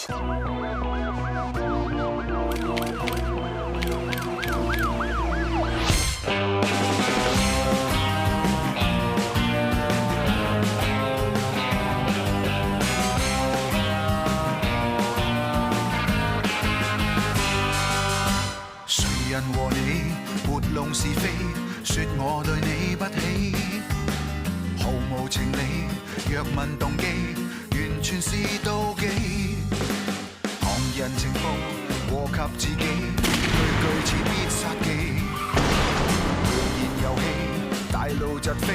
人和你撥弄是非，說我對你不起，毫無情理。若問動機，完全是妒忌。旁人情報禍及自己，句句似必殺技。謠言遊戲，大路疾飛，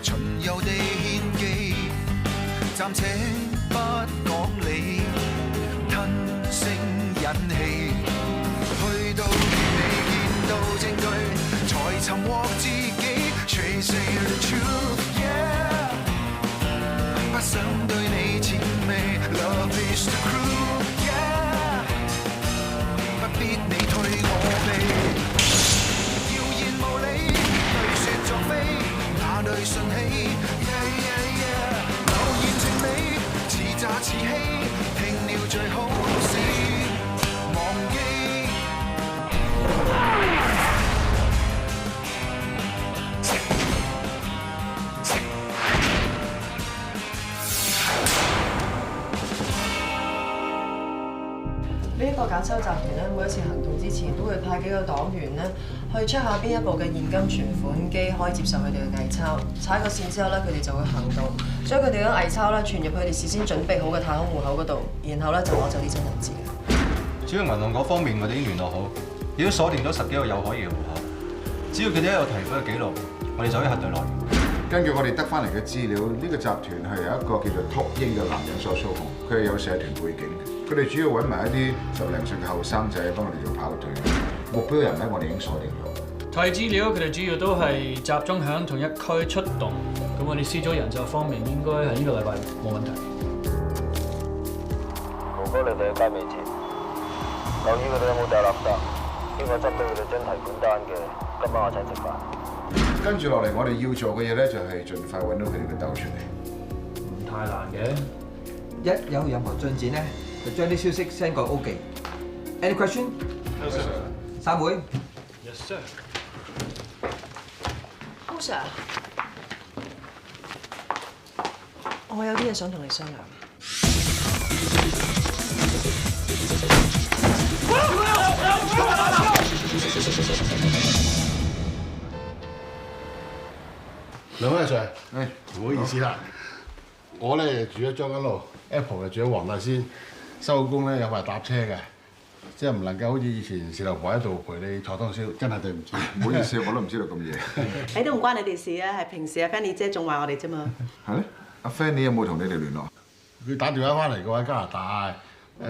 巡遊地獻技。暫且不講理，吞聲忍氣，去到到證據，才尋獲自己。Chasing the truth, yeah， 不想對你諂媚。Love is the crew, yeah， 不必你退我避。謠言無理，對説作非，哪裏順起 ？Yeah yeah yeah， 流言情美，似詐似欺，聽了最好是忘記。呢一個假鈔集團咧，每一次行動之前都會派幾個黨員咧去 check 下邊一部嘅現金存款機可以接受佢哋嘅偽鈔，踩個線之後咧，佢哋就會行動，將佢哋嘅偽鈔咧傳入佢哋事先準備好嘅太空戶口嗰度，然後咧就攞走啲真銀紙嘅。主要銀行嗰方面我哋已經聯絡好，亦都鎖定咗10幾個有可疑嘅戶口，只要佢哋一有提款嘅記錄，我哋就可以核對內容。根據我哋得翻嚟嘅資料，呢個集團係由一個叫做禿鷹嘅男人所操控，佢係有社團背景嘅。佢哋主要揾埋一啲10零歲嘅後生仔幫我哋做跑腿，目標人咧我哋已經鎖定咗。睇資料，佢哋主要都係集中喺同一區出動，咁我哋施咗人手方面應該係呢個禮拜冇問題。豪哥，你哋喺街尾前，留意佢哋有冇掉垃圾，邊個執到佢哋張提款單嘅，今晚我請食飯。跟住落嚟，我哋要做嘅嘢咧就係盡快揾到佢哋嘅竇出嚟。唔太難嘅，一有任何進展咧，就將啲消息 send 過 O 記。Any question? Yes, sir. 散會。Yes, sir. 高 Sir， 我有啲嘢想同你商量。兩位阿 Sir， 唔好意思啦，我咧住喺將軍路 ，Apple 就住喺黃大仙，收工咧有排搭車嘅，即係唔能夠好似以前事頭婆喺度陪你坐通宵，真係對唔住。唔好意思，我都唔知道咁夜。誒都唔關你哋事啊，係平時阿 Fanny 姐仲話我哋啫嘛。係咧，阿 Fanny 有冇同你哋聯絡？佢打電話翻嚟嘅話，加拿大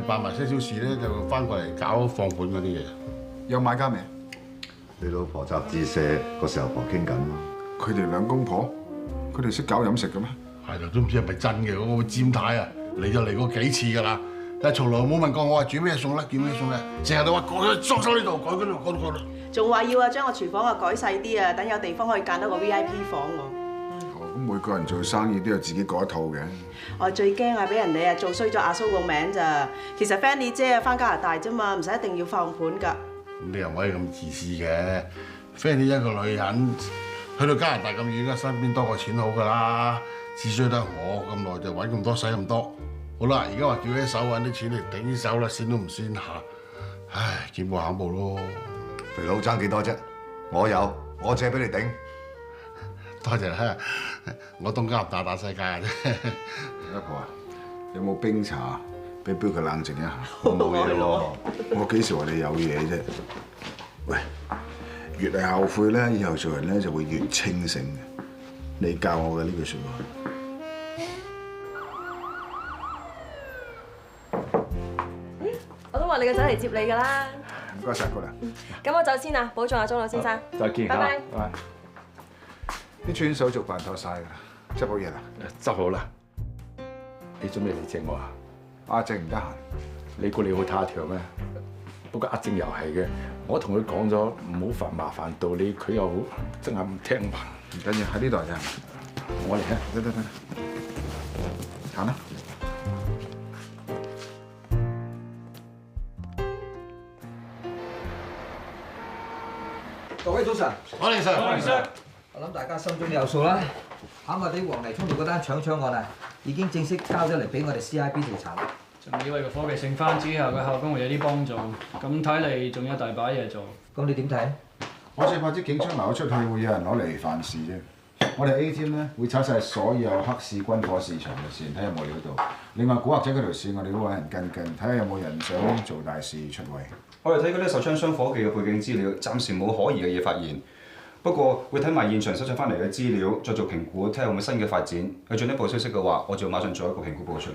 辦埋些少事咧，就翻過嚟搞放盤嗰啲嘢。有買家未？你老婆集資社個時候婆傾緊咯。佢哋兩公婆，佢哋識搞飲食嘅咩？係啦，都唔知係咪真嘅。嗰個詹太啊，嚟就嚟過幾次㗎啦，但係從來冇問過我話煮咩餸咧，叫咩餸咧，成日都話改裝修呢度，改嗰度，改嗰度。仲話要啊，將個廚房啊改細啲啊，等有地方可以間到個 VIP 房喎。哦，咁每個人做生意都有自己嗰一套嘅。我最驚啊，俾人哋啊做衰咗阿蘇個名咋。其實 Fanny 姐啊翻加拿大啫嘛，唔使一定要放盤㗎。咁你又唔可以咁自私嘅 ，Fanny 一個女人。去到加拿大咁遠，身邊多個錢好㗎啦，只需得我咁耐就揾咁多使咁多。好啦，而家話叫一手揾啲錢嚟頂手啦，先都唔先下，唉，見步行步咯。肥佬爭幾多啫？我有，我借俾你頂。多謝啦，我東加拿大大世界啊啫。阿婆啊，有冇冰茶俾佢冷靜一下？我冇嘢喎。我幾時話你有嘢啫？喂！越係後悔咧，以後做人咧就會越清醒嘅。你教我嘅呢句説話。我都話你個仔嚟接你㗎啦。唔該晒，姑娘。咁我走先啦，保重阿鐘老先生。再見，拜拜。啲村手續辦妥晒㗎啦，執好嘢啦。執好啦。你準備嚟接我啊？阿靜唔得閒。你估你好他條咩？不過阿靜又係嘅，我同佢講咗唔好麻煩到你，佢又好真係唔聽話。唔緊要，喺呢度啫。我嚟啊！得，行啦。各位早晨，我哋上，我諗大家心中有數啦。跑馬地黃泥涌道嗰單搶案啊，已經正式交咗嚟俾我哋 CIB 調查啦。仲以為個科技升翻之後，個效果會有啲幫助，咁睇嚟仲有大把嘢做。咁你點睇？我只怕啲警槍流咗出去，會有人攞嚟犯事啫。我哋 A team 咧會查晒所有黑市軍火市場嘅線，睇下有冇料到。另外古惑仔嗰條線，我哋都揾人跟，睇下有冇人想做大事出位。我哋睇嗰啲受槍傷伙計嘅背景資料，暫時冇可疑嘅嘢發現。不過會睇埋現場收集翻嚟嘅資料，再做評估，睇下有冇新嘅發展。有進一步消息嘅話，我就馬上做一個評估報告出嚟。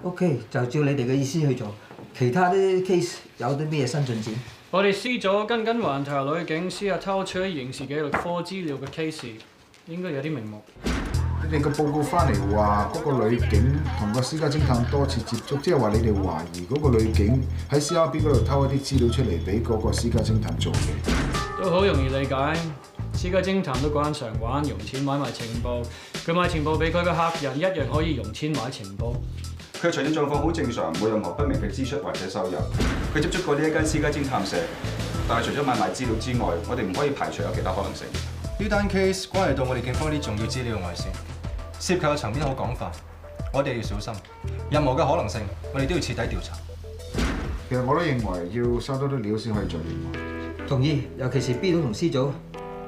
OK， 就照你哋嘅意思去做。其他啲 case 有啲咩新進展？我哋 C 組跟緊環頭女警司偷取刑事紀錄科資料嘅 case， 應該有啲名目。你哋個報告翻嚟話嗰個女警同個私家偵探多次接觸，即係話你哋懷疑嗰個女警喺 CRB 嗰度偷一啲資料出嚟俾嗰個私家偵探做嘅。都好容易理解，私家偵探都慣常玩用錢買埋情報，佢賣情報俾佢嘅客人一樣可以用錢買情報。佢嘅財政狀況好正常，冇任何不明嘅支出或者收入。佢接觸過呢一間私家偵探社，但係除咗買賣資料之外，我哋唔可以排除有其他可能性。呢單 case 關係到我哋警方啲重要資料外泄，涉及嘅層面好廣泛，我哋要小心。任何嘅可能性，我哋都要徹底調查。其實我都認為要收多啲料先可以做掂。同意，尤其是 B 組同 C 組，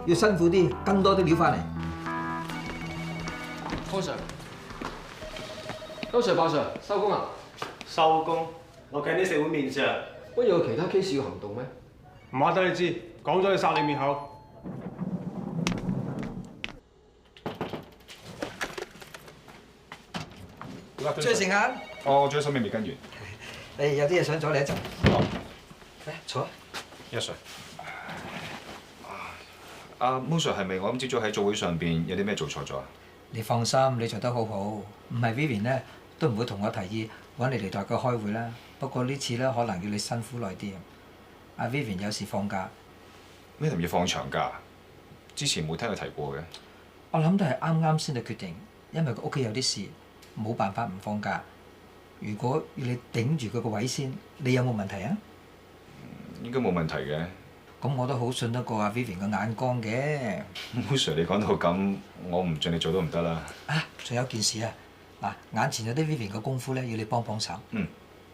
要辛苦啲，跟多啲料翻嚟。高 Sir， 高 Sir， 爆 Sir， 收工啊？收工，我計你食碗麵啫。乜有其他 case 要行動咩？唔話得你知，講咗你殺你面口。最時間。我仲有手尾未跟完。誒，有啲嘢想阻你一陣。好。嚟坐。Yes sir。阿Mo Sir 係咪我今朝早喺早會上邊有啲咩做錯咗啊？你放心，你做得好好。唔係 Vivian 咧，都唔會同我提議揾你嚟代佢開會啦。不過呢次咧，可能要你辛苦耐啲。阿 Vivian 有時放假。咩同要放長假？之前冇聽佢提過嘅。我諗都係啱啱先嘅決定，因為佢屋企有啲事，冇辦法唔放假。如果要你頂住佢個位先，你有冇問題啊？應該冇問題嘅。咁我都好信得過阿 Vivian 嘅眼光嘅。Mo Sir 你講到咁，我唔盡力做都唔得啦。啊，仲有件事啊，嗱，眼前有啲 Vivian 嘅功夫咧，要你幫幫手。嗯。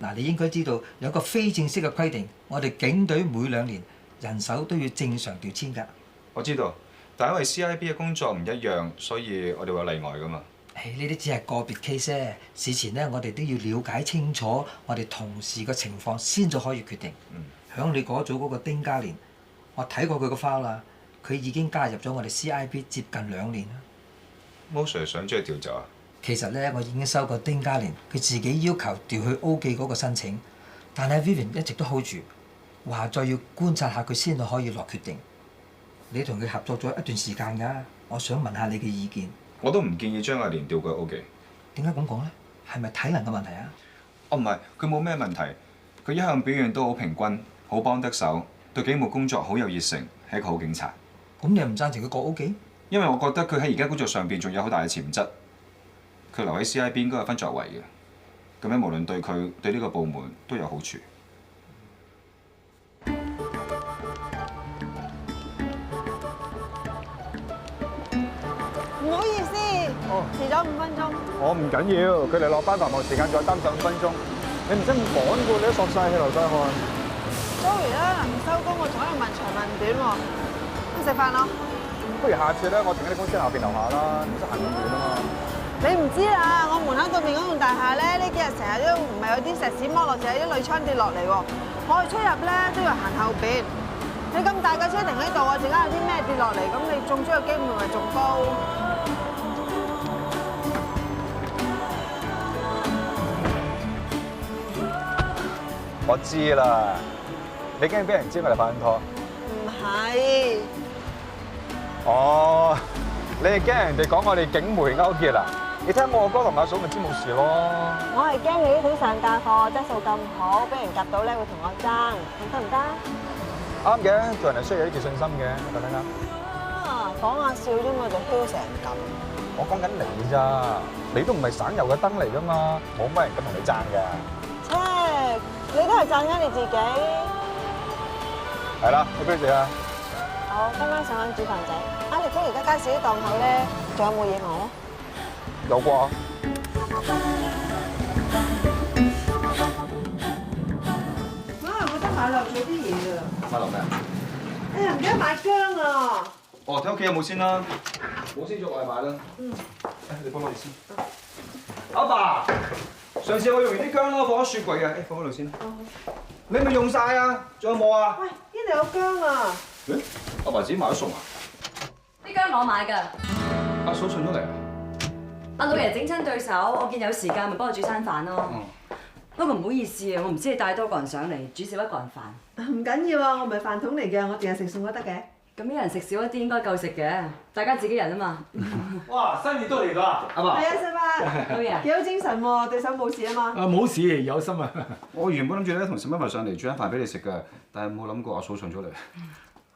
嗱，你應該知道有一個非正式嘅規定，我哋警隊每2年人手都要正常調遷㗎。我知道，但係因為 CIB 嘅工作唔一樣，所以我哋會有例外㗎嘛。誒，呢啲只係個別 case 啫。事前咧，我哋都要了解清楚我哋同事嘅情況，先至可以決定。響你嗰組嗰個丁嘉蓮，我睇過佢個 file 啦，佢已經加入咗我哋 CIB 接近2年啦。Mo Sir 想將佢調走啊？其實咧，我已經收過丁嘉蓮佢自己要求調去 O 記嗰個申請，但係 Vivian 一直都 hold 住，話再要觀察下佢先至可以落決定。你同佢合作咗一段時間㗎，我想問下你嘅意見。我都唔建議將阿蓮調過 O 記。點解咁講咧？係咪體能嘅問題啊？哦，唔係，佢冇咩問題，佢一向表現都好平均，好幫得手，對警務工作好有熱誠，係一個好警察。咁你又唔贊成佢過 O 記？因為我覺得佢喺而家工作上邊仲有好大嘅潛質，佢留喺 CIB 應該有分作為嘅，咁樣無論對佢對呢個部門都有好處。唔好意思，遲咗5分鐘。我唔緊要，佢哋落班繁忙時間再擔15分鐘。你唔使咁趕㗎，你都索晒氣流晒汗。Sorry 啦，唔收工我仲喺度問長問短喎。食飯咯。不如下次咧，我停喺你公司後邊樓下啦，唔使行咁遠啊嘛。你唔知啦，我門口對面嗰棟大廈咧，呢幾日成日都唔係有啲石屎剝落，就係啲鋁窗跌落嚟喎。我哋出入咧都要行後邊。你咁大架車停喺度啊，陣間有啲咩跌落嚟，咁你中招嘅機會咪仲高？我知啦，你驚俾人知我哋拍緊拖？唔係。哦，你係驚人哋講我哋警媒勾結啊？你睇下我哥同阿嫂咪知冇事咯。我係驚你啲土上架貨質素咁好，俾人夾到咧會同我爭，咁得唔得？啱嘅，做人係需要有啲自信心嘅，覺得啱。啊，講下笑啫嘛，就囂成咁。我講緊你咋，你都唔係省油嘅燈嚟㗎嘛，冇乜人敢同你爭㗎。切，你都係讚緊你自己。係啦，去邊食啊？我今晚想去煮飯仔。你估而家街市啲檔口咧，仲有冇嘢賣咧？有啩？我覺得買漏咗啲嘢啊！買漏咩啊？哎呀，唔記得買薑啊！哦，睇屋企有冇先啦。冇先做外賣啦。嗯。你幫我哋先。阿爸，上次我用完啲薑啦，放喺雪櫃嘅，放喺度先。你咪用晒啊？仲有冇啊？喂，呢度有薑啊！誒，阿爸自己買咗餸啊？啲薑我買㗎。阿嫂上咗嚟啊？阿老爺整親對手，我見有時間咪幫佢煮餐飯咯。不過唔好意思啊，我唔知你帶多個人上嚟，煮少一個人飯。唔緊要啊，我唔係飯桶嚟嘅，我淨係食餸都得嘅。咁一人食少一啲應該夠食嘅，大家自己人啊嘛。哇，新年都嚟啦，阿爸。係啊，細伯，老爺幾好精神喎，對手冇事啊嘛。冇事，有心啊。我原本諗住咧同沈一文上嚟煮餐飯俾你食㗎，但係冇諗過阿嫂上咗嚟。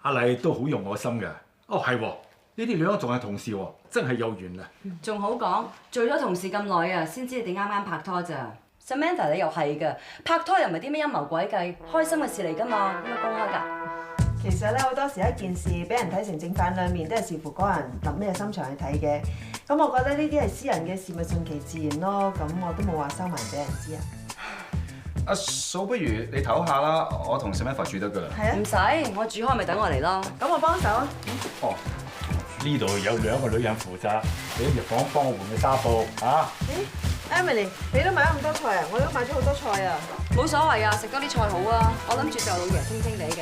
阿麗都好用我心㗎。哦，係喎，呢啲兩個仲係同事喎，真係有緣啊！仲好講，做咗同事咁耐啊，先知你哋啱啱拍拖咋。Samantha 你又係㗎，拍拖又唔係啲咩陰謀詭計，開心嘅事嚟㗎嘛，應該公開㗎。其實咧，好多時一件事俾人睇成正反兩面，都係視乎嗰人諗咩心腸去睇嘅。咁我覺得呢啲係私人嘅事，咪順其自然咯。咁我都冇話收埋俾人知啊。阿嫂，不如你唞下啦，我同 Samantha 煮得㗎啦。係啊。唔使，我煮開咪等我嚟咯。咁我幫手啊。哦，呢度有兩個女人負責，你喺藥房幫我換嘅紗布啊。Emily，你都買咗咁多菜啊？我都買咗好多菜啊。冇所謂啊，食多啲菜好啊。我諗住就老爺清清地嘅，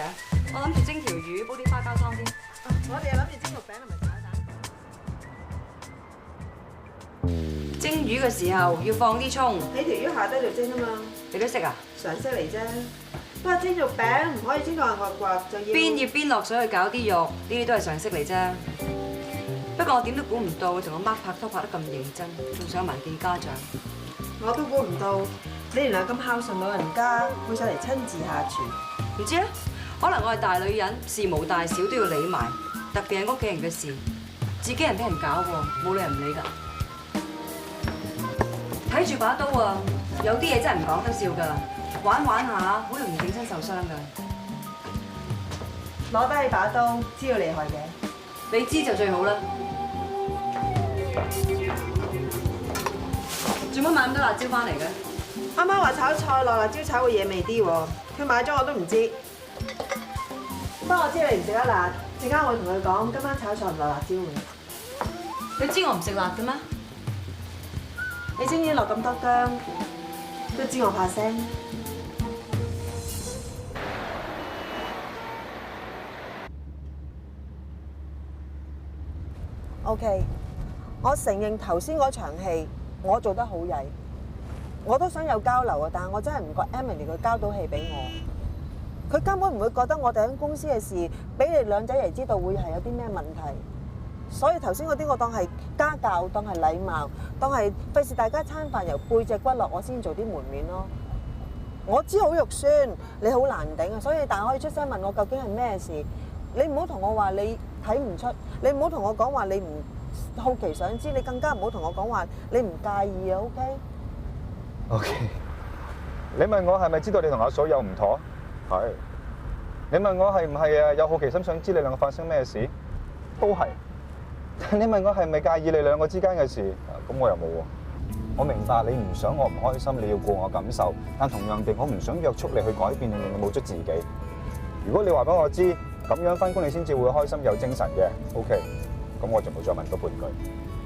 我諗住蒸條魚，煲啲花膠湯先。我哋諗住蒸肉餅同埋炒蛋。蒸魚嘅時候要放啲葱。喺條魚下低度蒸啊嘛。你都識啊？常識嚟啫。不過蒸肉餅唔可以蒸到硬滑滑，就要邊醃邊落水去搞啲肉，呢啲都係常識嚟啫。不過我點都估唔到同阿 Mark 拍拖拍得咁認真，仲想埋見家長。我都估唔到你原來咁孝順老人家，會上嚟親自下廚。唔知咧，可能我係大女人，事無大小都要理埋，特別係屋企人嘅事，自己人俾人搞喎，冇理人唔理㗎。睇住把刀啊，有啲嘢真係唔講得笑㗎，玩玩下好容易整親受傷㗎。攞低把刀，知道厲害嘅。你知就最好啦。做乜買咁多辣椒翻嚟嘅？啱啱話炒菜落辣椒炒會惹味啲喎，佢買咗我都唔知。不過我知你唔食得辣，陣間我同佢講今晚炒菜唔落辣椒嘅。你知我唔食辣嘅咩？你蒸魚落咁多薑，都知我怕腥。OK， 我承認頭先嗰場戲我做得好曳，我都想有交流啊，但係我真係唔覺 Emily 佢交到戲俾我，佢根本唔會覺得我哋喺公司嘅事俾你兩仔嚟知道會係有啲咩問題，所以頭先嗰啲我當係家教，當係禮貌，當係費事大家餐飯由背脊骨落，我先做啲門面咯。我知好肉酸，你好難頂啊，所以但係可以出聲問我究竟係咩事。你唔好同我話你睇唔出，你唔好同我講話你唔好奇想知，你更加唔好同我講話你唔介意啊 ，OK？OK。你問我係咪知道你同阿嫂有唔妥？係。你問我係唔係有好奇心想知你兩個發生咩事？都係。但你問我係咪介意你兩個之間嘅事？咁我又冇喎。我明白你唔想我唔開心，你要顧我感受，但同樣地，我唔想約束你去改變，令你冇咗自己。如果你話俾我知，咁樣返工你先至會開心有精神嘅 ，OK， 咁我就冇再問多半句。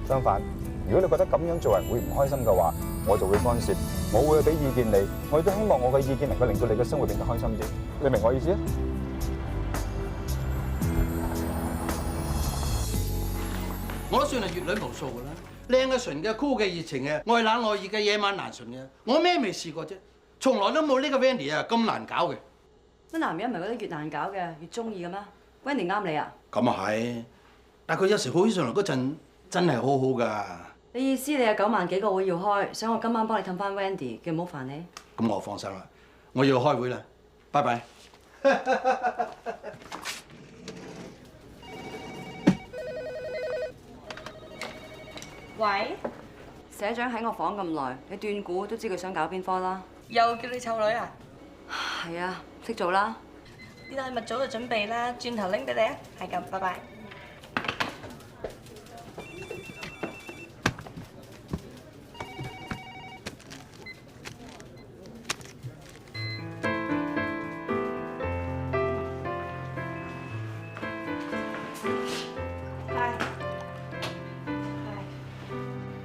相反，如果你覺得咁樣做人會唔開心嘅話，我就會干涉，我會俾意見你，我亦都希望我嘅意見能夠令到你嘅生活變得開心啲。你明我意思啊？我都算係閱女無數㗎啦，靚嘅純嘅、酷嘅熱情嘅、愛冷愛熱嘅、野蠻難馴嘅，我咩未試過啫？從來都冇呢個 Wendy 啊咁難搞嘅。乜男人唔係覺得越難搞嘅越中意嘅咩 ？Wendy 啱你啊？咁啊係，但佢有時好起上嚟嗰陣真係好好㗎。你意思你有9萬幾個會要開，想我今晚幫你氹翻 Wendy，叫唔好煩你。咁我放心啦，我要開會啦，拜拜。喂，社長喺我房咁耐，你斷估都知佢想搞邊科啦。又叫你湊女啊？係啊，識做啦。啲禮物早就準備啦，轉頭拎俾你啊。係咁，拜拜。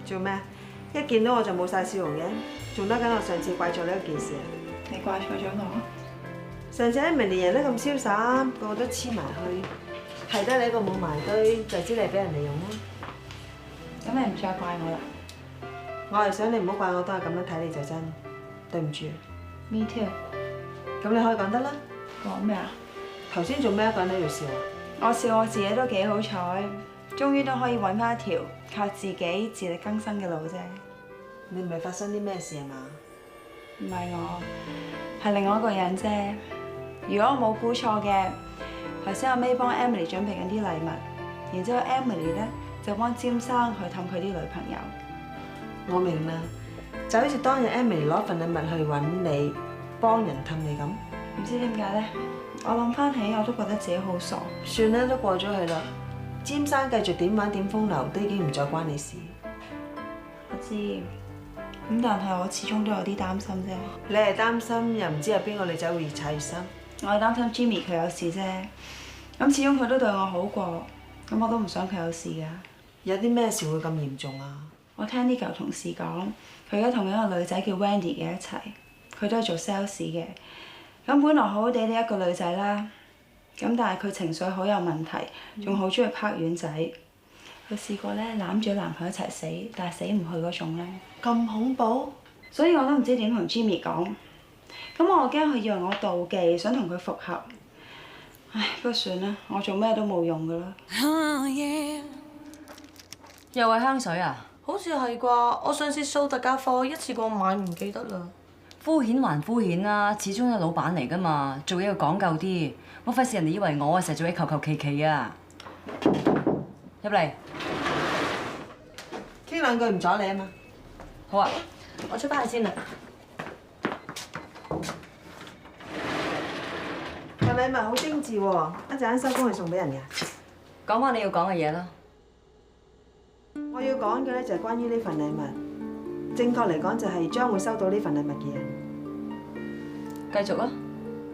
做咩？一見到我就冇晒笑容嘅，仲得緊我上次怪咗你一件事啊？你怪錯咗我？上次喺明年人都咁瀟灑，個個都黐埋去，係得你一個冇埋堆，就知你俾人利用啦。咁你唔再怪我啦？我係想你唔好怪我，都係咁樣睇你就真，對唔住。Me too。咁你可以講得啦。講咩啊？頭先做咩一個人喺度笑啊？我笑我自己都幾好彩，終於都可以揾翻一條靠自己自力更生嘅路啫。你唔係發生啲咩事係嘛？唔係我，係另外一個人啫。如果我冇估錯嘅，頭先阿 May 幫 Emily 準備緊啲禮物，然之後 Emily 咧就幫詹生去氹佢啲女朋友。我明啦，就好似當日 Emily 攞份禮物去揾你，幫人氹你咁。唔知點解咧？我諗翻起我都覺得自己好傻。算啦，都過咗去啦。詹生繼續點玩點風流，都已經唔再關你事。我知，咁但係我始終都有啲擔心啫。你係擔心，又唔知有邊個女仔會越踩越深。我係擔心 Jimmy 佢有事啫。咁始終佢都對我好過，咁我都唔想佢有事㗎。有啲咩事會咁嚴重啊？我聽啲舊同事講，佢而家同一個女仔叫 Wendy 嘅一齊，佢都係做 sales 嘅。咁本來好好地呢一個女仔啦，咁但係佢情緒好有問題，仲好中意拍丸仔。佢試過咧攬住男朋友一齊死，但係死唔去嗰種咧。咁恐怖！所以我都唔知點同 Jimmy 講。咁我驚佢以為我妒忌，想同佢復合。唉，不過算啦，我做咩都冇用噶啦。又係香水啊？好似係啩，我上次掃特價貨一次過買唔記得啦。敷衍還敷衍啦，始終係老闆嚟㗎嘛，做嘢要講究啲。我費事人哋以為我成日做嘢求求其其啊！入嚟，傾兩句唔阻你啊嘛。好啊，我出翻去先啦。份禮物好精緻喎，一陣間收工去送俾人㗎。講翻你要講嘅嘢啦。我要講嘅咧就係關於呢份禮物，正確嚟講就係將會收到呢份禮物嘅人。繼續啊！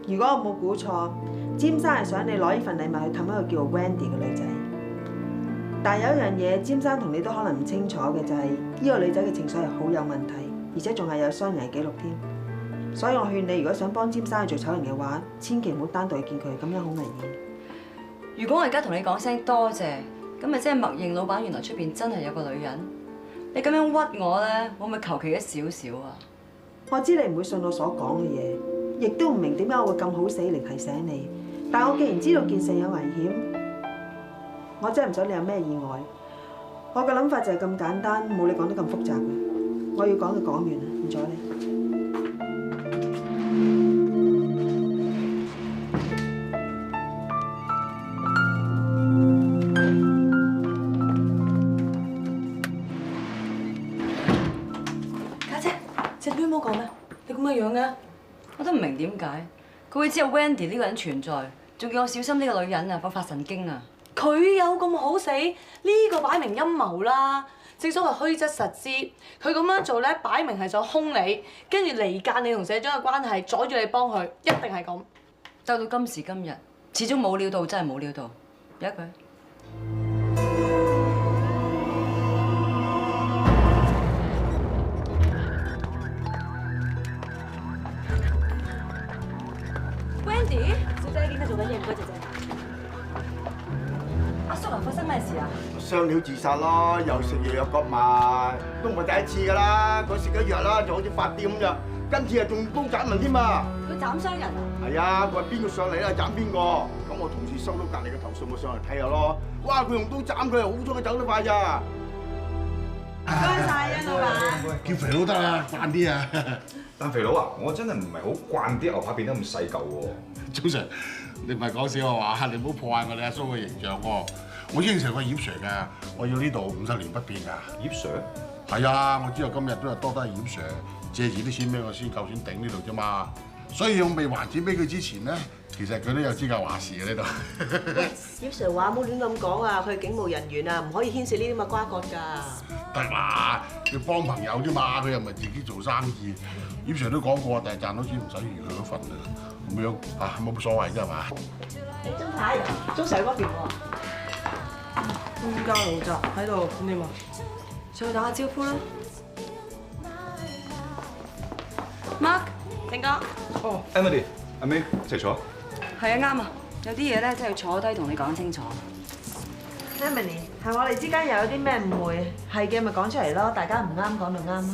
如果我冇估錯，詹生係想你攞呢份禮物去氹一個叫 Wendy 嘅女仔。但係有一樣嘢，詹生同你都可能唔清楚嘅就係呢個女仔嘅情緒係好有問題，而且仲係有傷人記錄添。所以我勸你，如果想幫詹生去做醜人嘅話，千祈唔好單獨去見佢，咁樣好危險。如果我而家同你講聲多謝，咁咪即係默認老闆原來出邊真係有個女人。你咁樣屈我咧，會唔會求其一少少啊？我知你唔會信我所講嘅嘢，亦都唔明點解我會咁好死嚟提醒你。但我既然知道件事有危險，我真係唔想你有咩意外。我嘅諗法就係咁簡單，冇你講得咁複雜嘅。我要講就講完啦，唔阻你。家姐，隻妹冇講咩？你咁嘅樣嘅，我都唔明點解佢會知有 Wendy 呢個人存在，仲叫我小心呢個女人啊，我發神經啊！佢有咁好死？呢個擺明陰謀啦！正所謂虛則實之，佢咁樣做咧，擺明係想兇你，跟住離間你同社長嘅關係，阻住你幫佢，一定係咁。鬥到今時今日，始終冇料到，真係冇料到。有一句。Wendy，小姐點解做緊嘢？唔該，姐姐。阿叔啊，發生咩事啊？雙料自殺咯，又食藥又割脈，都唔係第一次㗎啦。佢食咗藥啦，就好似發癲咁啫。今次啊仲高斬人添啊！佢斬傷人啊？係啊，佢話邊個上嚟啦斬邊個。咁我同事收到隔離嘅投訴，我上嚟睇下咯。哇！佢用刀斬佢，好彩佢走得快咋。唔該晒啊，老闆。叫肥佬得啦，慣啲啊！但肥佬啊，我真係唔係好慣啲牛扒變得咁細嚿喎。早晨，你唔係講笑啊話，你唔好破壞我哋阿蘇嘅形象喎。我應承過葉 Sir 㗎，我要呢度50年不變㗎。葉 Sir？係啊，我知道今日都係多得葉 Sir 借住啲錢俾我先夠錢頂呢度啫嘛。所以我未還錢俾佢之前咧，其實佢都有資格話事嘅呢度。喂，葉 Sir 話冇亂咁講啊，佢係警務人員啊，唔可以牽涉呢啲咁嘅瓜葛㗎。得啦，佢幫朋友啫嘛，佢又唔係自己做生意。葉 Sir 都講過，但係賺到錢唔使預佢嗰份啊，咁樣嚇冇乜所謂啫係嘛？誒，鐘太，鐘 Sir 嗰邊喎。公交老雜喺度，咁點啊？上去打下招呼啦。Mark， 定哥。哦 ，Emily，阿 May， 一齊坐。係啊，啱啊，有啲嘢咧真係要坐低同你講清楚。Emily， 係我哋之間又有啲咩誤會，係嘅咪講出嚟咯，大家唔啱講就啱啦。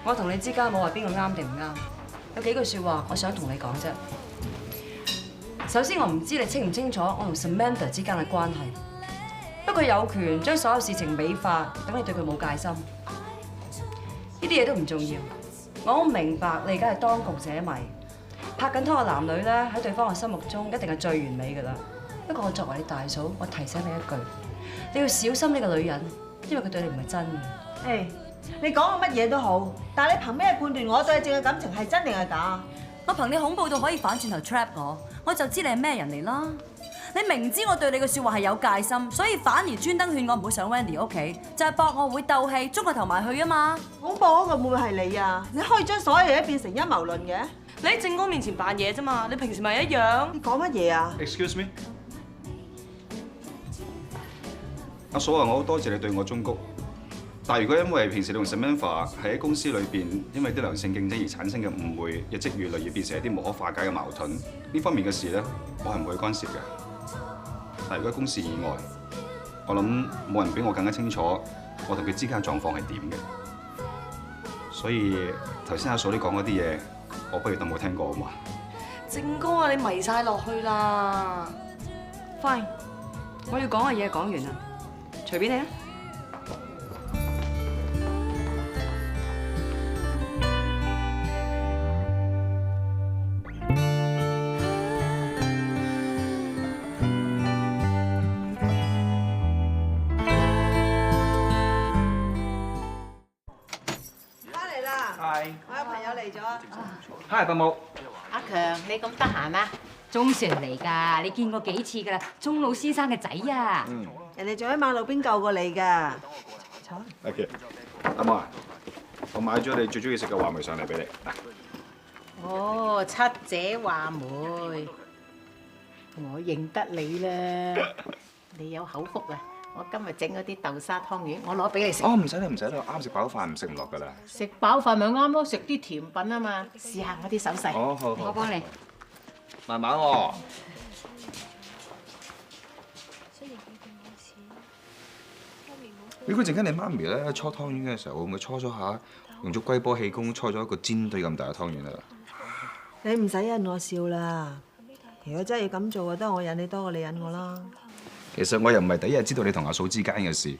我同你之間冇話邊個啱定唔啱，有幾句説話我想同你講啫。首先，我唔知你清唔清楚我同 Samantha 之間嘅關係，不過有權將所有事情美化，等你對佢冇戒心。呢啲嘢都唔重要。我好明白你而家係當局者迷，拍緊拖嘅男女咧喺對方嘅心目中一定係最完美㗎啦。不過我作為你大嫂，我提醒你一句，你要小心呢個女人，因為佢對你唔係真嘅。誒，你講嘅乜嘢都好，但係你憑咩判斷我對你嘅感情係真定係假？我憑你恐怖到可以反轉頭 trap 我就知你係咩人嚟啦。你明知我對你嘅説話係有戒心，所以反而專登勸我唔好上 Wendy 屋企，就係博我會鬥氣，捉個頭埋去啊嘛。恐怖嗰個會唔會係你啊？你可以將所有嘢變成陰謀論嘅？你喺正哥面前扮嘢啫嘛，你平時咪一樣。你講乜嘢啊 ？Excuse me， 阿嫂啊，我好多謝你對我忠告，但係如果因為平時你同 Samantha 喺公司裏邊，因為啲良性競爭而產生嘅誤會，日積月累而變成一啲無可化解嘅矛盾，呢方面嘅事咧，我係唔會干涉嘅。但係如果公事以外，我諗冇人比我更加清楚我同佢之間嘅狀況係點嘅。所以頭先阿嫂你講嗰啲嘢，我不如當冇聽過好嘛？正哥啊，你迷晒落去啦。Fine， 我要講嘅嘢講完啦，隨便你啊。我有朋友嚟咗。Hi， 伯母。阿強，你咁得閒啊？鐘 Sir 嚟㗎，你見過幾次㗎啦？鐘老先生嘅仔啊。人哋仲喺馬路邊救過你㗎。坐。OK， 阿媽，我買咗你最中意食嘅話梅上嚟俾你。哦，七姐話梅，我認得你啦。你有口福啊！我今日整嗰啲豆沙湯圓，我攞俾你食。哦，唔使啦，唔使啦，啱食飽飯，唔食唔落㗎啦。食飽飯咪啱咯，食啲甜品啊嘛，試下我啲手勢。好好，我幫你。慢慢喎。如果陣間你媽咪咧搓湯圓嘅時候，會唔會搓咗下用咗龜波氣功搓咗一個煎堆咁大嘅湯圓啊？你唔使引我笑啦。如果真係要咁做啊，得我引你多過你引我啦。其實我又唔係第一日知道你同阿嫂之間嘅事，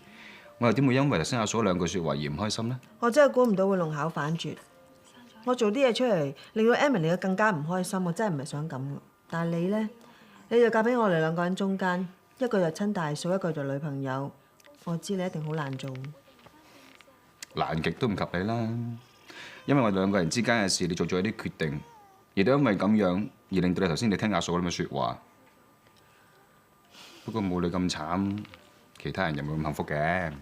我又點會因為頭先阿嫂兩句説話而唔開心呢？我真係估唔到會弄巧反拙。我做啲嘢出嚟，令到 Emily 更加唔開心，我真係唔係想咁嘅。但係你咧，你就嫁俾我哋兩個人中間，一個就親大嫂，一個就女朋友。我知你一定好難做。難極都唔及你啦，因為我哋兩個人之間嘅事，你做咗一啲決定，亦都因為咁樣而令到你頭先你聽阿嫂咁嘅説話。不過冇你咁慘，其他人又冇咁幸福嘅。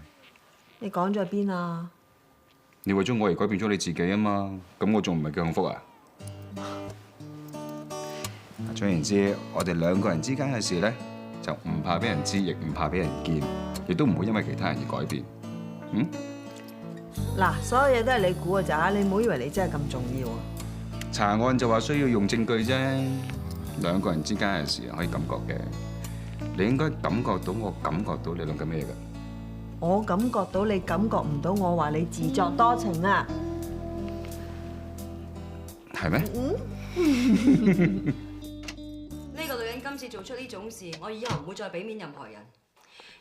你講咗邊啊？你為咗我而改變咗你自己啊嘛，咁我仲唔係叫幸福啊？總言之，我哋兩個人之間嘅事咧，就唔怕俾人知，亦唔怕俾人見，亦都唔會因為其他人而改變。嗯？嗱，所有嘢都係你估嘅咋，你唔好以為你真係咁重要啊！查案就話需要用證據啫，兩個人之間嘅事可以感覺嘅。你應該感覺到我感覺到你諗緊咩㗎？我感覺到你感覺唔到我話你自作多情啊！係咩？呢個女人今次做出呢種事，我以後唔會再俾面任何人。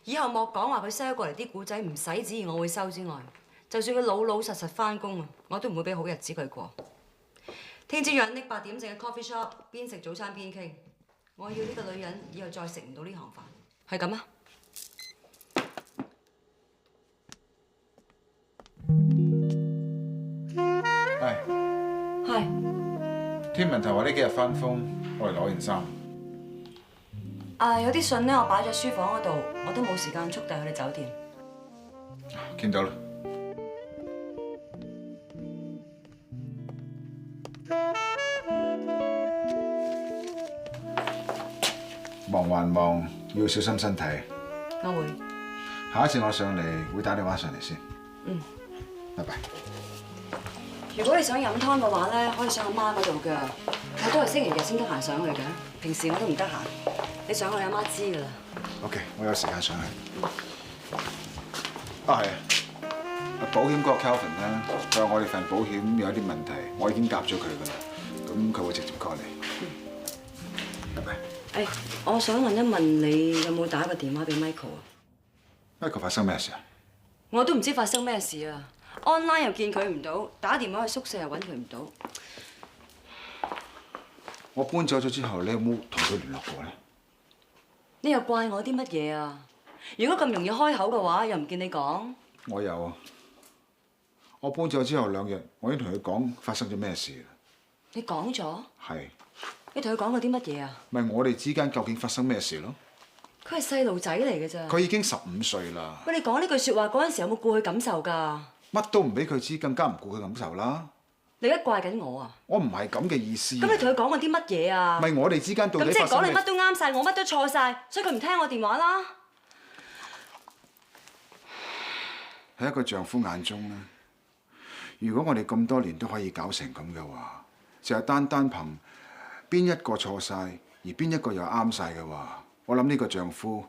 以後莫講話佢 sell 過嚟啲古仔唔使旨意我會收之外，就算佢老老實實返工啊，我都唔會俾好日子佢過。聽朝約拎8點正嘅 coffee shop， 邊食早餐邊傾。我要呢個女人以後再食唔到呢行飯，係咁啊！係。係。天文台話呢幾日翻風，我嚟攞件衫。有啲信咧，我擺咗書房嗰度，我都冇時間速遞去你酒店。見到啦。忙還忙，要小心身體。我會。下一次我上嚟會打電話上嚟先。嗯。拜拜。如果你想飲湯嘅話咧，可以上阿媽嗰度㗎。我都係星期日先得閒上去嘅，平時我都唔得閒。你上去你阿媽知㗎啦。OK， 我有時間上去。係啊，保險嗰個 Calvin 咧，佢話我哋份保險有啲問題，我已經答咗佢㗎啦，咁佢會直接過嚟。拜拜。我想問一問你有冇打個電話俾 Michael 啊 ？Michael 發生咩事啊？我都唔知發生咩事啊 ！online 又見佢唔到，打電話去宿舍又揾佢唔到。我搬走咗之後，你有冇同佢聯絡過咧？你又怪我啲乜嘢啊？如果咁容易開口嘅話，又唔見你講。我有啊！我搬走之後2日，我已經同佢講發生咗咩事啦。你講咗？係。你同佢講過啲乜嘢啊？咪我哋之間究竟發生咩事咯？佢係細路仔嚟嘅咋。佢已經15歲啦。喂，你講呢句説話嗰陣時有冇顧佢感受㗎？乜都唔俾佢知，更加唔顧佢感受啦。你而家怪緊我啊？我唔係咁嘅意思。咁你同佢講過啲乜嘢啊？咪我哋之間到底咁即係講你發生咩？乜都啱晒，我乜都錯晒，所以佢唔聽我電話啦。喺一個丈夫眼中咧，如果我哋咁多年都可以搞成咁嘅話，就係單憑邊一個錯晒，而邊一個又啱晒嘅話，我諗呢個丈夫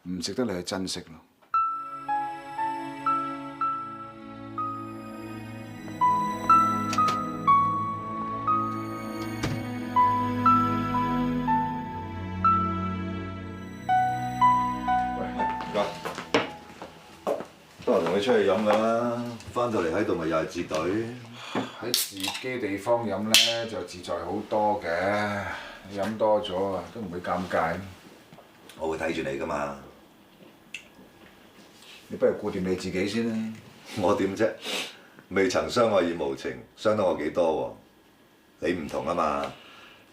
唔值得你去珍惜咯。都係同你出去飲㗎啦，翻到嚟喺度咪又係自隊。喺自己地方飲咧就自在好多嘅，飲多咗啊都唔會尷尬。我會睇住你㗎嘛。你不如顧掂你自己先啦。我點啫？未曾相愛已無情，傷得我幾多喎？你唔同啊嘛。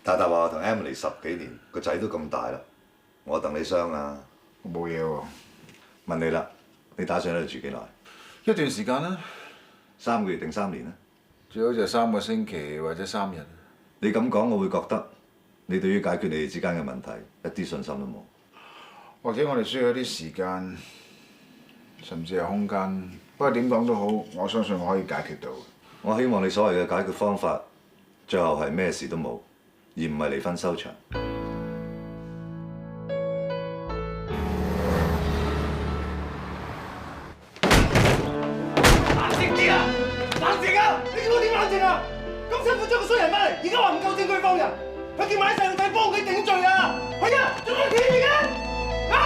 太太話我同 Emily 10幾年，個仔都咁大啦，我戥你傷啊。我冇嘢喎。問你啦，你打算喺度住幾耐？一段時間啦。3個月定3年咧？最好就3個星期或者3日。你咁講，我會覺得你對於解決你哋之間嘅問題一啲信心都冇。或者我哋需要一啲時間，甚至係空間。不過點講都好，我相信我可以解決到。我希望你所謂嘅解決方法，最後係咩事都冇，而唔係離婚收場。冷靜啲啊！冷靜啊！你叫我點冷靜啊？咁辛苦將個衰人翻嚟，而家話唔夠證據放人，佢叫埋啲細路仔幫佢頂罪啊！係啊，仲有錢而家啊！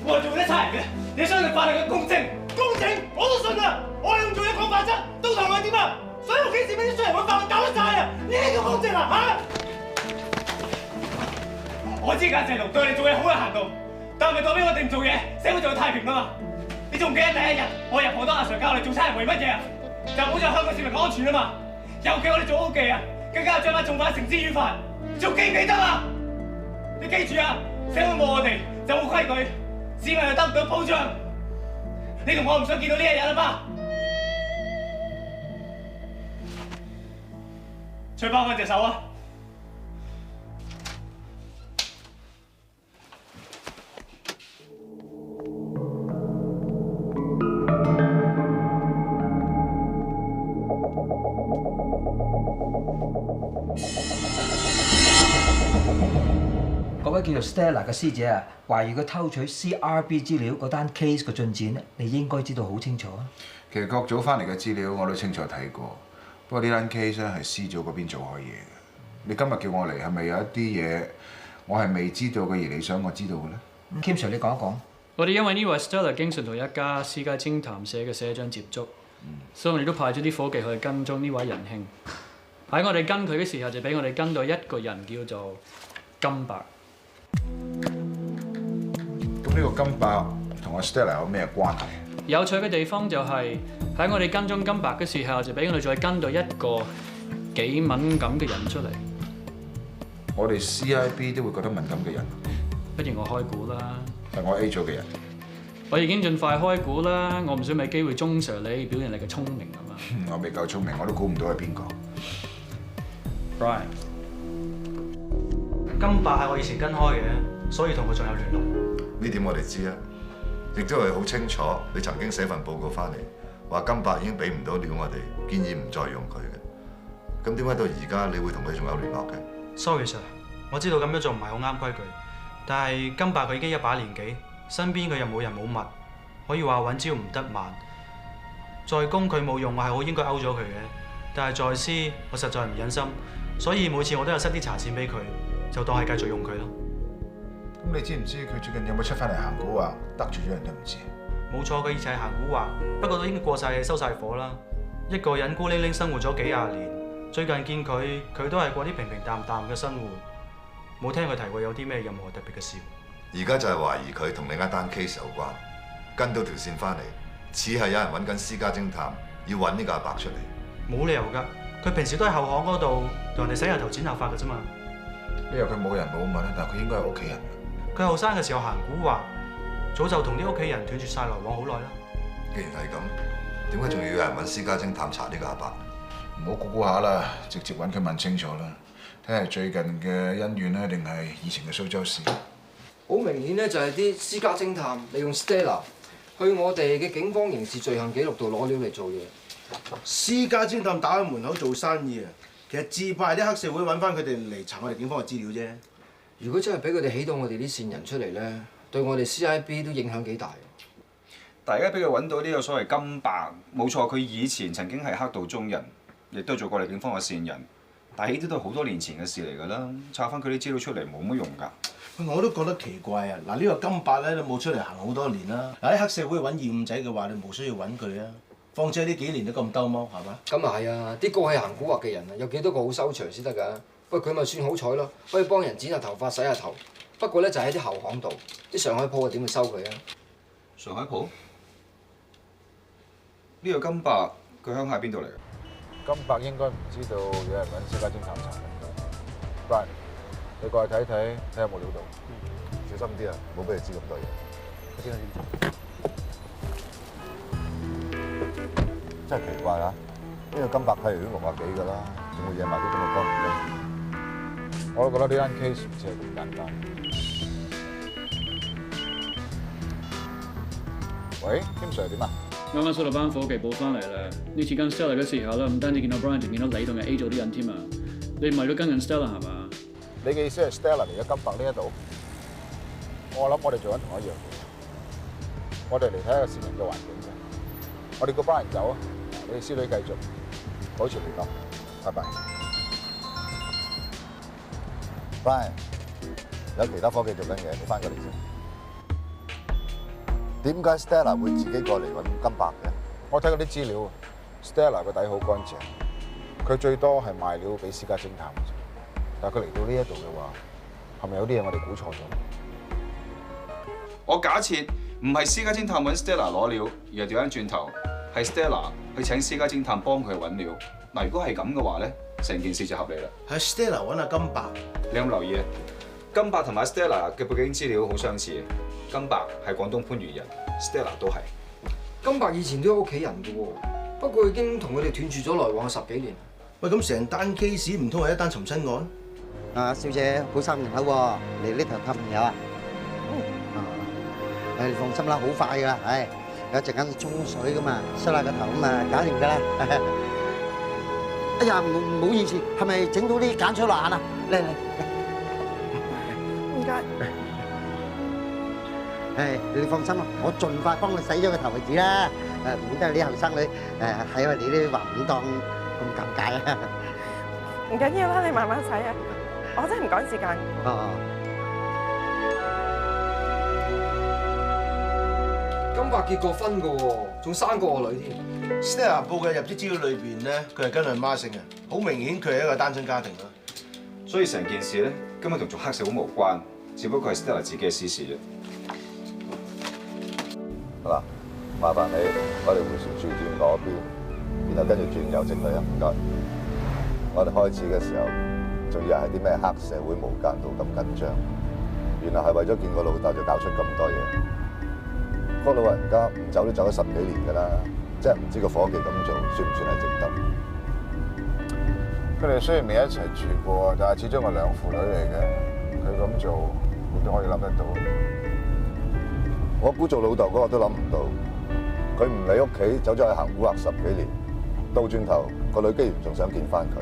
我係做緊差人嘅，你相信法律嘅公正？公正我都信啊！我係用做嘢講法則，到頭係點啊？所有幾時俾啲衰人揾法律搞得晒啊？呢啲叫公正啊？嚇！我知間制度對你做嘢好有限度，但係咪代表我哋唔做嘢，社會就會太平啊嘛？你仲記得第一日我入好多阿 Sir 教我哋做差人為乜嘢啊？就保障香港市民嘅安全啊嘛！尤其我哋做屋記啊，更加將把重犯繩之於法，仲記唔記得啊？你記住啊，社會冇我哋就冇規矩，市民又得唔到保障。你同我唔想見到呢一日啊嘛！除包翻隻手啊！嗰位叫做 Stella 嘅師姐啊，懷疑佢偷取 CRB 資料嗰單 case 嘅進展咧，你應該知道好清楚啊。其實各組翻嚟嘅資料我都清楚睇過，不過呢單 case 咧係 C 組嗰邊做開嘢嘅。你今日叫我嚟係咪有一啲嘢我係未知道嘅，而你想我知道嘅咧？Kim Sir，你講一講。我哋因為呢位 Stella 經常同一家私家偵探社嘅社長接觸，所以我哋都派咗啲伙計去跟蹤呢位仁兄。喺我哋跟佢嘅時候，就俾我哋跟到一個人叫做金伯。咁呢個金伯同阿 Stella 有咩關係？有趣嘅地方就係喺喺我哋跟蹤金伯嘅時候，就俾我哋再跟到一個幾敏感嘅人出嚟。我哋 CIB 都會覺得敏感嘅人，不如我開估啦。係我 A 組嘅人。我已經盡快開估啦，我唔想俾機會鐘 Sir 你表現你嘅聰明啊嘛。我未夠聰明，我都估唔到係邊個。Brian，金伯係我以前跟開嘅，所以同佢仲有聯絡。呢點我哋知啊，亦都係好清楚。你曾經寫份報告翻嚟，話金伯已經俾唔到料我哋，建議唔再用佢嘅。咁點解到而家你會同佢仲有聯絡嘅 ？Sorry sir，我知道咁樣做唔係好啱規矩，但係金伯佢已經一把年紀。身邊佢又冇人冇物，可以話揾朝唔得晚。在公佢冇用，我係好應該勾咗佢嘅。但係在私，我實在唔忍心，所以每次我都有塞啲茶錢俾佢，就當係繼續用佢咯。咁你知唔知佢最近有冇出翻嚟行古話，得罪咗人都唔知？冇錯，佢以前係行古惑，不過都已經過晒收晒火啦。一個人孤零零生活咗幾廿年，最近見佢，佢都係過啲平平淡淡嘅生活，冇聽佢提過有啲咩任何特別嘅事。而家就係懷疑佢同另一單 case 有關，跟到條線翻嚟，似係有人揾緊私家偵探，要揾呢個阿伯出嚟。冇理由㗎，佢平時都喺後巷嗰度同人哋洗下頭剪頭髮㗎啫嘛。你話佢冇人冇物，但係佢應該係屋企人。佢後生嘅時候行古惑，早就同啲屋企人斷絕晒來往好耐啦。既然係咁，點解仲要有人揾私家偵探查呢個阿伯？唔好估下啦，直接揾佢問清楚啦，睇下最近嘅恩怨咧，定係以前嘅蘇州市。好明顯咧，就係啲私家偵探利用 Stella 去我哋嘅警方刑事罪行記錄度攞料嚟做嘢。私家偵探打開門口做生意啊！其實自派啲黑社會揾翻佢哋嚟查我哋警方嘅資料啫。如果真係俾佢哋起到我哋啲線人出嚟咧，對我哋 CIB 都影響幾大。但係而家俾佢揾到呢個所謂金伯，冇錯，佢以前曾經係黑道中人，亦都做過我哋警方嘅線人。但係呢啲都係好多年前嘅事嚟㗎啦，查翻佢啲資料出嚟冇乜用㗎。我都覺得奇怪啊！嗱，呢個金伯咧都冇出嚟行好多年啦。嗱，喺黑社會揾二五仔嘅話，你冇需要揾佢啊。況且呢幾年都咁兜踎，係嘛？咁啊係啊！啲過去行古惑嘅人啊，有幾多個好收場先得㗎？不過佢咪算好彩咯，可以幫人剪下頭髮、洗下頭。不過咧就喺啲後巷度，啲上海鋪啊點會收佢啊？上海鋪？呢個金伯佢鄉下邊度嚟？金伯應該唔知道有人揾私家偵探查緊。Brian，你過去睇睇，睇有冇料到。小心啲啊，唔好俾佢知咁多嘢。我知。真係奇怪啊！呢個金伯睇嚟都60幾㗎啦，仲會惹埋啲咁嘅光明咧。我都覺得呢單 case 唔似係咁簡單。喂，Kim Sir 點啊？啱啱收到班伙計報翻嚟啦！呢次跟 Stella 嘅時候咧，唔單止見到 Brian，仲見到你同埋 A 組啲人添啊！你唔係都跟緊 Stella 係嘛？你嘅意思係 Stella 嚟咗金伯呢一度？我諗我哋做緊同一樣嘢，我哋嚟睇下個市民嘅環境啫。我哋個班人走啊，你哋師女繼續保持聯絡，拜拜。Brian，有其他科技做緊嘢，你翻過嚟先。點解 Stella 會自己過嚟揾金伯嘅？我睇過啲資料 ，Stella 個底好乾淨，佢最多係賣料俾私家偵探嘅啫。但係佢嚟到呢一度嘅話，係咪有啲嘢我哋估錯咗？我假設唔係私家偵探揾 Stella 攞料，而係調翻轉頭，係 Stella 去請私家偵探幫佢揾料。嗱，如果係咁嘅話咧，成件事就合理啦。係 Stella 揾阿金伯，你有冇留意啊？金伯同埋 Stella 嘅背景資料好相似。金伯係廣東番禺人 ，Stella 都係。金伯以前都有屋企人嘅喎，不過已經同佢哋斷絕咗來往10幾年。喂，咁成單 case 唔通係一單尋親案？啊，小姐好心人口喎，嚟呢頭探朋友啊！你放心啦，好快㗎，有陣間沖水㗎嘛，梳下個頭咁啊，搞掂㗎啦。哎呀，唔好意思，係咪整到啲鹼水落眼啊？嚟，唔該。你放心啦，我盡快幫你洗咗個頭為止啦。唔好得你啲後生女喺我哋啲環境當咁尷尬啊！唔緊要啦，你慢慢洗啊，我真係唔趕時間。金伯結過婚㗎喎，仲生過我女添。Stella 報嘅入職資料裏邊咧，佢係跟佢媽姓嘅，好明顯佢係一個單親家庭啦。所以成件事咧，根本同做黑社會無關，只不過係 Stella 自己嘅私事啫。嗱，麻煩你，我哋回旋處轉嗰邊，然後跟住轉右直去啊，唔該。我哋開始嘅時候，仲以為係啲咩黑社會無間道咁緊張，原來係為咗見個老豆就搞出咁多嘢。個老人家唔走都走咗10幾年㗎啦，即係唔知個伙計咁做算唔算係值得？佢哋雖然未一齊住過，但係始終係兩父女嚟嘅。佢咁做，你都可以諗得到。我估做老豆嗰個都諗唔到，佢唔理屋企，走咗去行古惑10幾年，到轉頭個女竟然仲想見翻佢。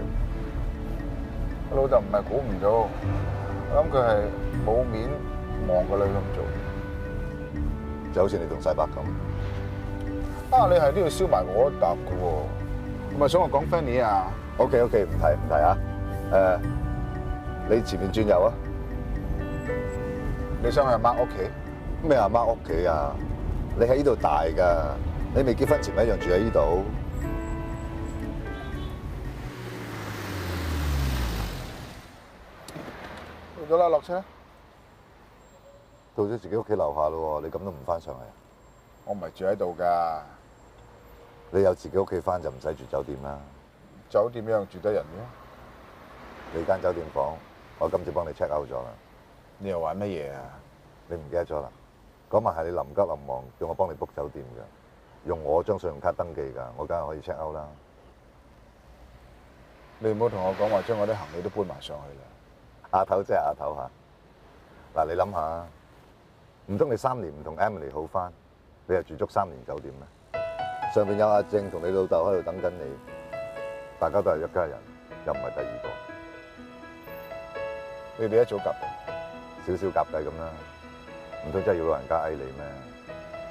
個老豆唔係估唔到，我諗佢係冇面望個女咁做，就好似你同世伯咁。啊！你係都要燒埋我一啖嘅喎，係咪想我講 Fanny 啊 ？OK， 唔提啊。你前面轉右啊。你想去阿媽屋企？咩阿媽屋企啊？你喺呢度大㗎，你未結婚前咪一樣住喺呢度。到咗啦，落車。到咗自己屋企樓下咯喎，你咁都唔翻上嚟？我唔係住喺度㗎。你有自己屋企翻就唔使住酒店啦。酒店一樣住得人嘅。你間酒店房，我今次幫你 check out 咗啦。你又玩乜嘢啊？你唔記得咗啦？嗰晚係你臨急臨忙叫我幫你 book 酒店嘅，用我張信用卡登記㗎，我梗係可以 check out 啦。你唔好同我講話將我啲行李都搬埋上去啦。阿頭即係阿頭嚇。嗱，你諗下，唔通你3年唔同 Emily 好翻，你係住足3年酒店咩？上邊有阿正同你老豆喺度等緊你，大家都係一家人，又唔係第二個。你哋一早夾定，少夾計咁啦。唔通真係要老人家嗌你咩？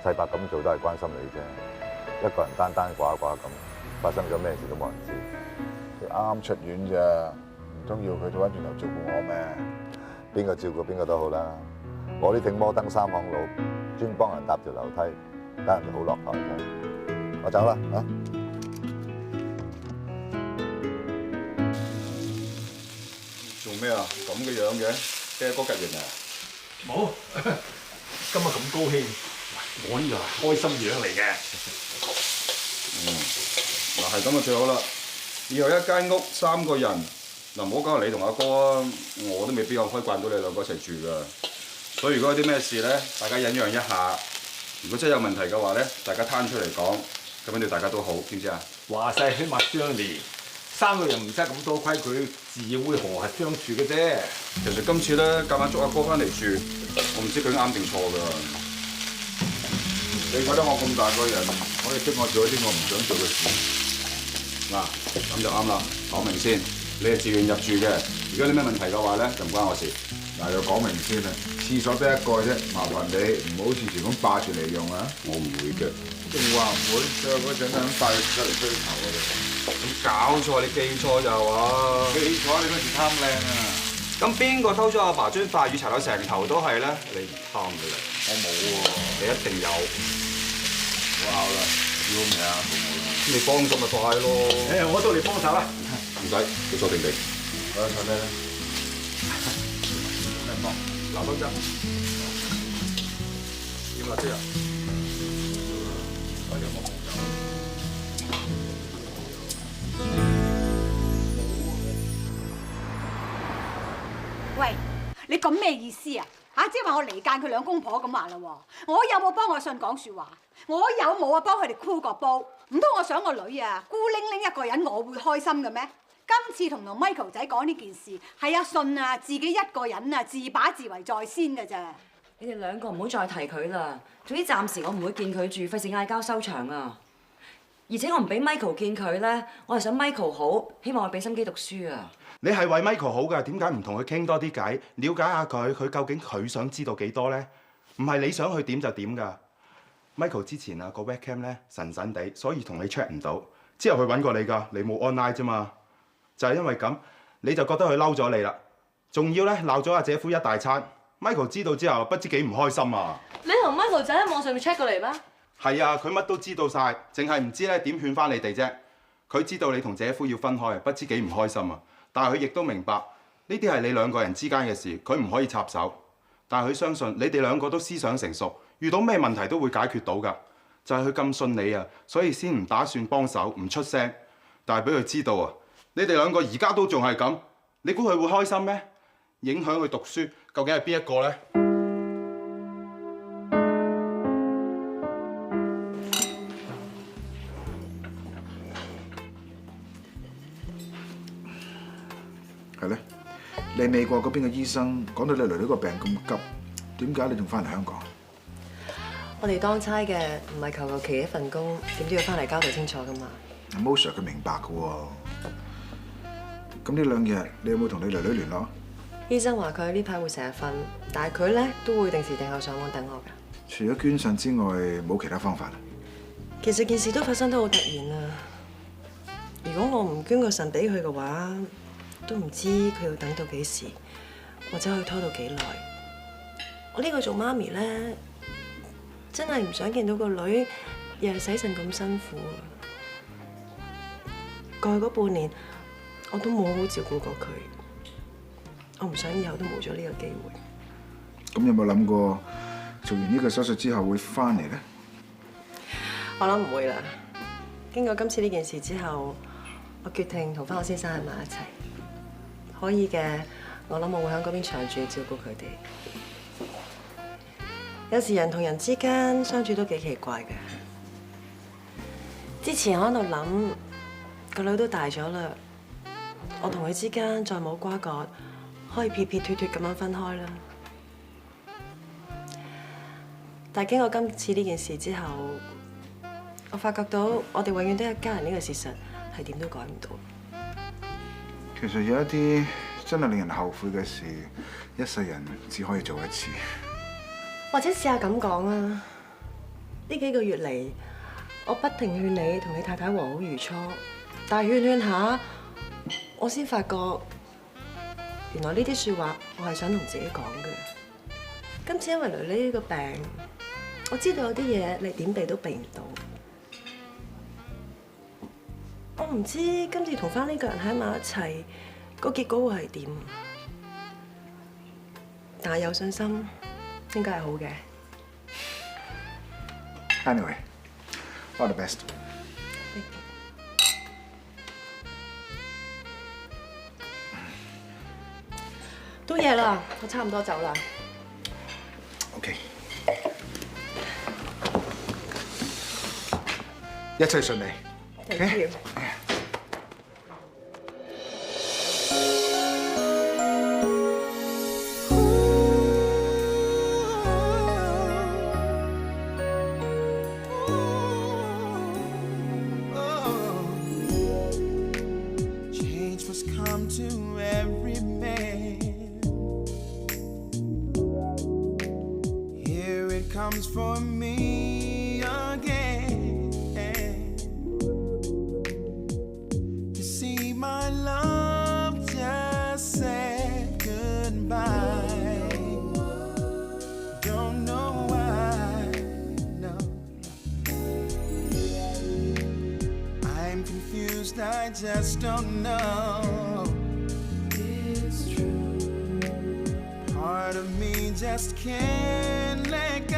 世伯咁做都係關心你啫，一個人單寡咁，發生咗咩事都冇人知。佢啱啱出院咋，唔通要佢倒翻轉頭照顧我咩？邊個照顧邊個都好啦。我呢挺摩登3行佬，專幫人搭條樓梯，等人哋好落台嘅。我走啦嚇。做咩啊？咁嘅樣嘅，驚嗰吉型啊？冇，今日咁高興，我呢個係開心樣嚟嘅。嗱係咁就最好啦。以後一間屋3個人，嗱唔好講你同阿哥啊，我都未必可以慣到你兩個一齊住噶。所以如果有啲咩事咧，大家忍讓一下。如果真係有問題嘅話咧，大家攤出嚟講，咁樣對大家都好，知唔知啊？話晒起碼相連，3個人唔使咁多規矩，自然會和諧相處嘅啫。其實今次咧夾硬捉阿哥翻嚟住，我唔知佢啱定錯㗎。你覺得我咁大個人可以逼我做一啲我唔想做嘅事？嗱，咁就啱啦，講明先，你係自願入住嘅。如果有咩問題嘅話咧，就唔關我事。嗱，要講明先啊，廁所得一個啫，麻煩你唔好次次咁霸住嚟用啊！我唔會嘅。仲話唔會，最後嗰陣咁霸出嚟追頭嗰度。咁搞錯，你記錯就話。記錯，你嗰時貪靚啊！咁邊個偷咗阿爸張快魚搽到成頭都係咧？你唔貪嘅咧？我冇喎。你一定有。我拗啦，要未啊？你幫手咪快咯。我到你幫手啦。唔使，你坐定定。我坐低啦。咩幫？嗱，多張。要辣椒啊？我有冇紅酒？喂，你咁咩意思啊？嚇，即係話我離間佢兩公婆咁話啦喎！我有冇幫我信講説話？我有冇啊幫佢哋箍個煲？唔通我想個女啊孤零零一個人，我會開心嘅咩？今次同 Michael 仔講呢件事，係阿信啊自己一個人啊自把自為在先嘅咋。你哋兩個唔好再提佢啦。總之暫時我唔會見佢住，費事嗌交收場啊！而且我唔俾 Michael 見佢咧，我係想 Michael 好，希望佢俾心機讀書啊！你係為 Michael 好㗎，點解唔同佢傾多啲偈，了解下佢究竟佢想知道幾多咧？唔係你想去點就點㗎。Michael 之前啊個 webcam 咧神神地，所以同你 check 唔到。之後佢揾過你㗎，你冇 online 啫嘛。就係因為咁，你就覺得佢嬲咗你啦。仲要咧鬧咗阿姐夫一大餐。Michael 知道之後，不知幾唔開心啊！你同 Michael 仔喺網上面 check 過嚟咩？係啊，佢乜都知道晒，淨係唔知咧點勸翻你哋啫。佢知道你同姐夫要分開，不知幾唔開心啊！但係佢亦都明白呢啲係你兩個人之間嘅事，佢唔可以插手。但係佢相信你哋兩個都思想成熟，遇到咩問題都會解決到㗎。就係佢咁信你啊，所以先唔打算幫手，唔出聲。但係俾佢知道啊，你哋兩個而家都仲係咁，你估佢會開心咩？影響佢讀書，究竟係邊一個咧？係咧，你美國嗰邊嘅醫生講到你女女個病咁急，點解你仲翻嚟香港？我哋當差嘅唔係求其一份工，點都要翻嚟交代清楚噶嘛。Mo Sir 佢明白嘅喎。咁呢兩日你有冇同你女女聯絡？醫生話佢呢排會成日瞓，但係佢咧都會定時定候上網等我㗎。除咗捐腎之外，冇其他方法。其實件事都發生得好突然啊！如果我唔捐個腎俾佢嘅話，都唔知佢要等到幾時，或者可以拖到幾耐。我呢個做媽咪咧，真係唔想見到個女日日洗腎咁辛苦啊！過去嗰半年，我都冇好照顧過佢，我唔想以後都冇咗呢個機會。咁有冇諗過做完呢個手術之後會翻嚟咧？我諗唔會啦。經過今次呢件事之後，我決定同翻我先生喺埋一齊。可以嘅，我諗我會喺嗰邊長住照顧佢哋。有時人同人之間相處都幾奇怪嘅。之前我喺度諗，個女都大咗啦，我同佢之間再冇瓜葛，可以撇撇脱脱咁樣分開啦。但係經過今次呢件事之後，我發覺到我哋永遠都係一家人呢個事實係點都改唔到。其實有一啲真係令人後悔嘅事，一世人只可以做一次。或者試下咁講啊！呢幾個月嚟，我不停勸你同你太太和好如初，但係勸下，我先發覺原來呢啲説話我係想同自己講嘅。今次因為囡囡呢個病，我知道有啲嘢你點避都避唔到。我唔知今次同翻呢個人喺埋一齊，個結果會係點，但係有信心應該係好嘅。Anyway, all the best。都夜啦，我差唔多走啦。OK。一切順利。Thank you。Comes for me again. You see, my love just said goodbye. Don't know why, no. I'm confused, I just don't know. It's true. Part of me just can't let go.